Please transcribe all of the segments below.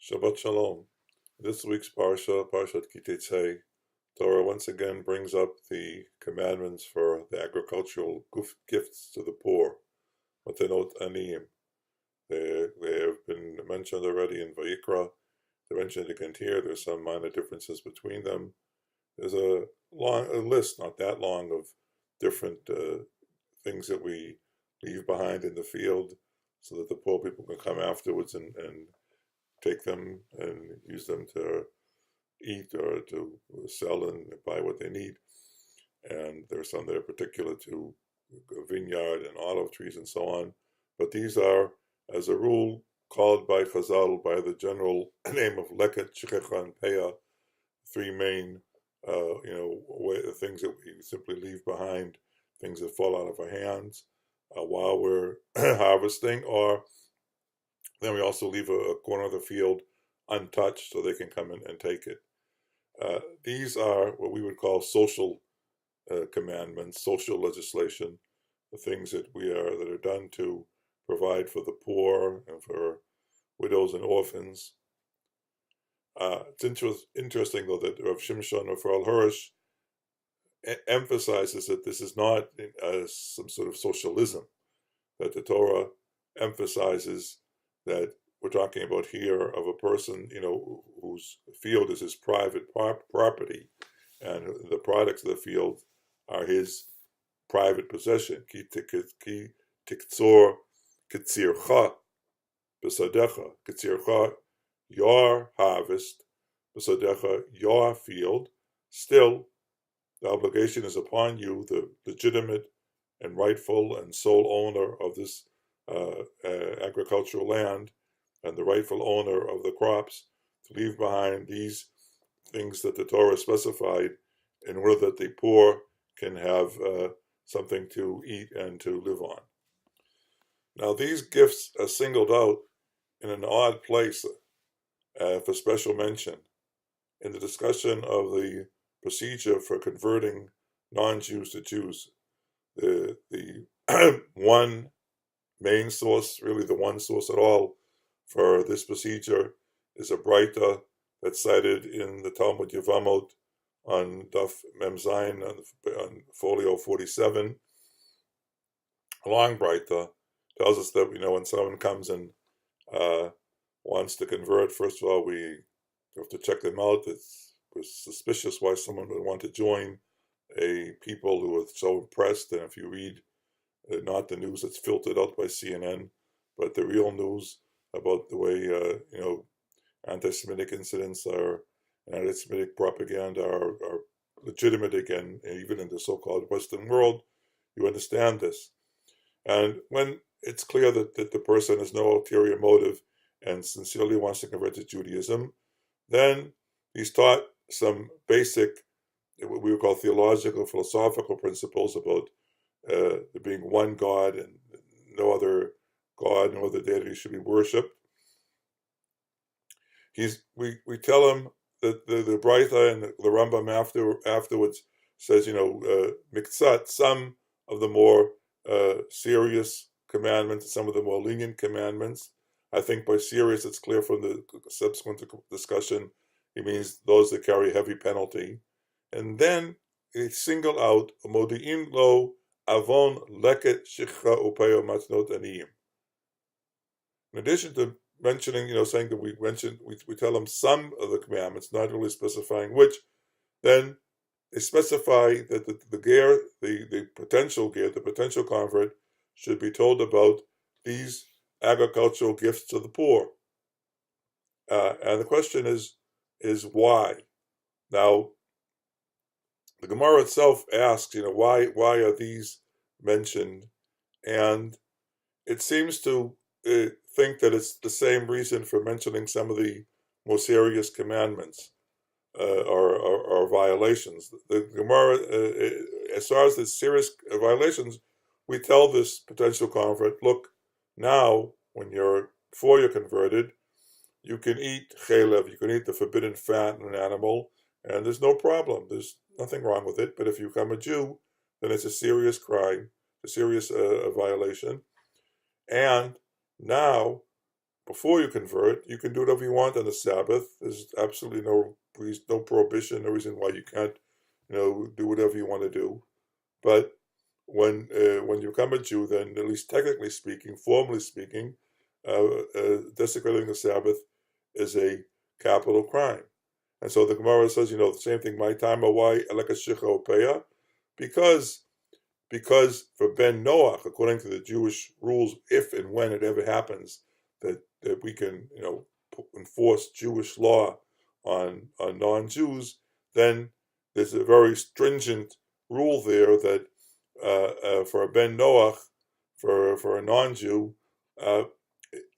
Shabbat Shalom. This week's Prshat Tzvi, Torah once again brings up the commandments for the agricultural gifts to the poor, Matanot Aniyim. They have been mentioned already in Vayikra. They're mentioned again here. There's some minor differences between them. There's a list, not that long, of different things that we leave behind in the field so that the poor people can come afterwards and take them and use them to eat or to sell and buy what they need. And there's some that are particular to a vineyard and olive trees and so on. But these are, as a rule, called by Chazal by the general name of Leket, Shechecha, and Peah, three main, things that we simply leave behind, things that fall out of our hands while we're harvesting, or then we also leave a corner of the field untouched so they can come in and take it. These are what we would call social commandments, social legislation, the things that are done to provide for the poor and for widows and orphans. It's interesting, though, that Rav Shimshon of Rav Hirsch emphasizes that this is not some sort of socialism, that the Torah emphasizes that we're talking about here of a person, whose field is his private property, and the products of the field are his private possession. Ki tiktzor kitzircha b'sadecha. Kitzircha, your harvest, b'sadecha, your field. Still, the obligation is upon you, the legitimate and rightful and sole owner of this agricultural land and the rightful owner of the crops, to leave behind these things that the Torah specified in order that the poor can have something to eat and to live on. Now, these gifts are singled out in an odd place for special mention in the discussion of the procedure for converting non-Jews to Jews. The one main source, really the one source at all for this procedure, is a Breita that's cited in the Talmud Yevamot on Daf Mem Zayin on folio 47. A long Breita tells us that when someone comes and wants to convert, first of all, we have to check them out. It's suspicious why someone would want to join a people who are so oppressed. And if you read not the news that's filtered out by CNN, but the real news about the way anti-Semitic incidents and anti-Semitic propaganda are legitimate again, even in the so-called Western world, you understand this. And when it's clear that the person has no ulterior motive and sincerely wants to convert to Judaism, then he's taught some basic, what we would call theological, philosophical principles about there being one God and no other God, no other deity should be worshipped. We tell him that the Breita and the Rambam afterwards says, miktzat, some of the more serious commandments, some of the more lenient commandments. I think by serious, it's clear from the subsequent discussion, he means those that carry heavy penalty. And then they single out modi'in lo avon leket shichcha upeyo matnot aniyim. In addition to mentioning, saying that we tell them some of the commandments, not really specifying which, then they specify that the potential ger, the potential convert, should be told about these agricultural gifts to the poor. And the question is why? Now, the Gemara itself asks, why are these mentioned? And it seems to think that it's the same reason for mentioning some of the more serious commandments or violations. The Gemara, as far as the serious violations, we tell this potential convert, look, now, before you're converted, you can eat chelev, you can eat the forbidden fat in an animal, and there's no problem. There's nothing wrong with it. But if you become a Jew, then it's a serious crime, a serious violation. And now, before you convert, you can do whatever you want on the Sabbath. There's absolutely no prohibition, no reason why you can't, do whatever you want to do. But when you become a Jew, then at least technically speaking, formally speaking, desecrating the Sabbath is a capital crime. And so the Gemara says, the same thing. My time away, because for Ben Noach, according to the Jewish rules, if and when it ever happens that we can, enforce Jewish law on non-Jews, then there's a very stringent rule there that for a Ben Noach, for a non-Jew,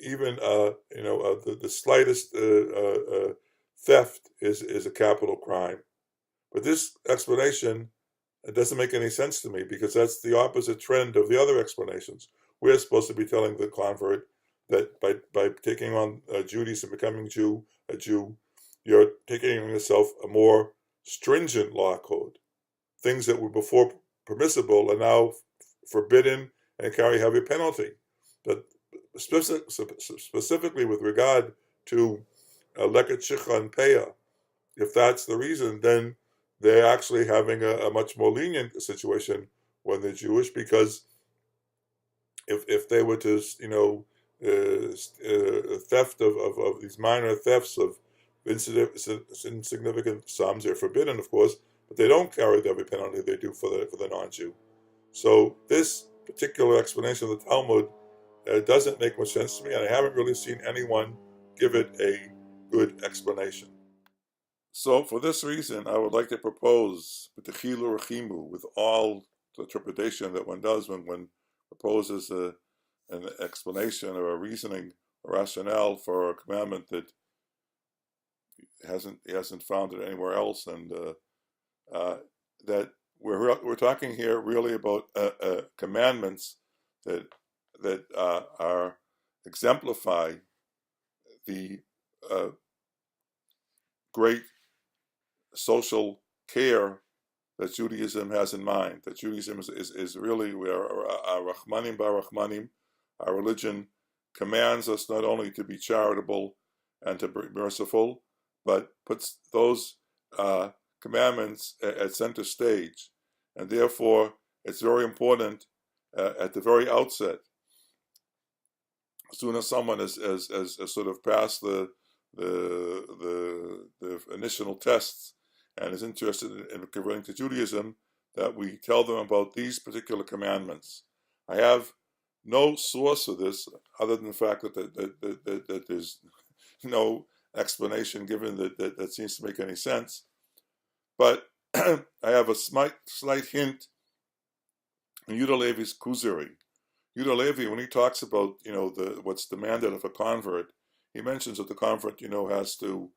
even the slightest theft is a capital crime. But this explanation, it doesn't make any sense to me, because that's the opposite trend of the other explanations. We're supposed to be telling the convert that by taking on Judaism, becoming a Jew, you're taking on yourself a more stringent law code. Things that were before permissible are now forbidden and carry heavy penalty. But specifically with regard to leket shicha and peah, if that's the reason, then they're actually having a much more lenient situation when they're Jewish, because if they were to, theft of these minor thefts of insignificant sums, they're forbidden, of course, but they don't carry the heavy penalty they do for the non-Jew. So this particular explanation of the Talmud doesn't make much sense to me, and I haven't really seen anyone give it a good explanation. So for this reason, I would like to propose with all the interpretation that one does when one proposes an explanation or a reasoning, a rationale for a commandment that he hasn't found it anywhere else, and that we're talking here really about commandments that are exemplify the great social care that Judaism has in mind. That Judaism is really, we are Rahmanim Barachmanim. Our religion commands us not only to be charitable and to be merciful, but puts those commandments at center stage. And therefore, it's very important at the very outset, as soon as someone has sort of passed the initial tests and is interested in converting to Judaism, that we tell them about these particular commandments. I have no source of this other than the fact that there's no explanation given that seems to make any sense. But I have a slight hint in Yehuda Levi's Kuzari. Yehuda Levi, when he talks about what's demanded of a convert, he mentions that the convert has to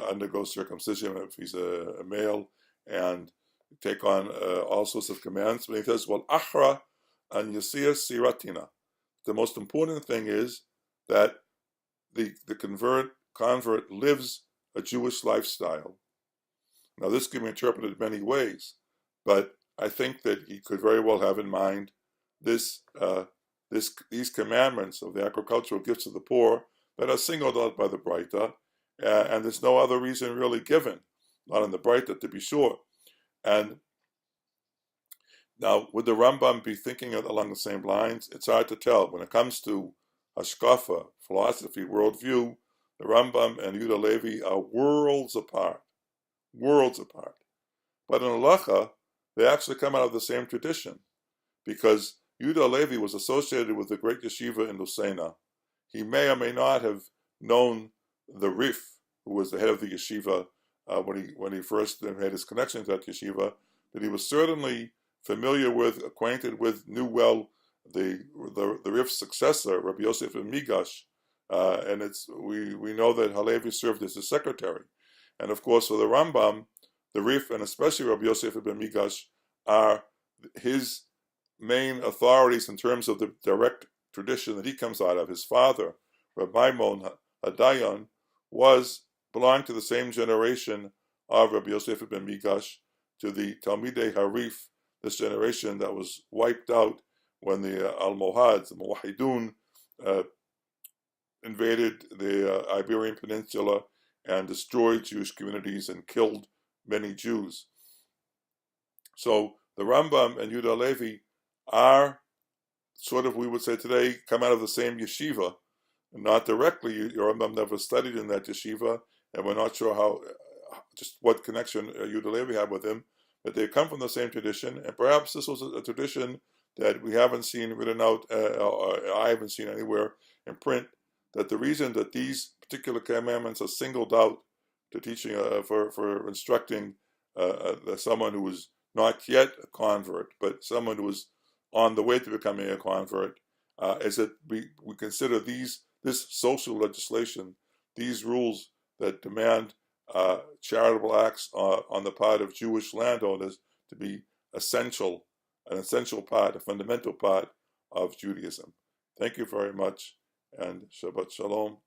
undergo circumcision if he's a male, and take on all sorts of commands. But he says, well, achra an yasir siratina. The most important thing is that the convert lives a Jewish lifestyle. Now, this can be interpreted many ways, but I think that he could very well have in mind these commandments of the agricultural gifts of the poor that are singled out by the Breita, and there's no other reason really given, not in the Breita to be sure. And now, would the Rambam be thinking along the same lines? It's hard to tell. When it comes to hashkafa, philosophy, worldview, the Rambam and Yehuda Levi are worlds apart. But in halacha, they actually come out of the same tradition, because Yehuda Levi was associated with the great yeshiva in Lucena. He may or may not have known the Rif, who was the head of the yeshiva when he first had his connection to that yeshiva, but he was certainly familiar with, acquainted with, knew well the Rif's successor, Rabbi Yosef ben Migash, and we know that Halevi served as his secretary. And of course, for the Rambam, the Rif, and especially Rabbi Yosef ben Migash, are his main authorities in terms of the direct tradition that he comes out of. His father, Rabbi Maimon Hadayan, belonged to the same generation of Rabbi Yosef ben Migash, to the Talmidei Harif, this generation that was wiped out when the Almohads, the Muwahidun, invaded the Iberian Peninsula and destroyed Jewish communities and killed many Jews. So the Rambam and Yehuda Levi are sort of, we would say today, come out of the same yeshiva. Not directly, your Rambam never studied in that yeshiva, and we're not sure how, just what connection Yehuda Levi had with him, but they come from the same tradition, and perhaps this was a tradition that we haven't seen written out, or I haven't seen anywhere in print, that the reason that these particular commandments are singled out to teaching, for instructing someone who is not yet a convert, but someone who is on the way to becoming a convert, is that we consider this social legislation, these rules that demand charitable acts on the part of Jewish landowners to be an essential part, a fundamental part of Judaism. Thank you very much, and Shabbat Shalom.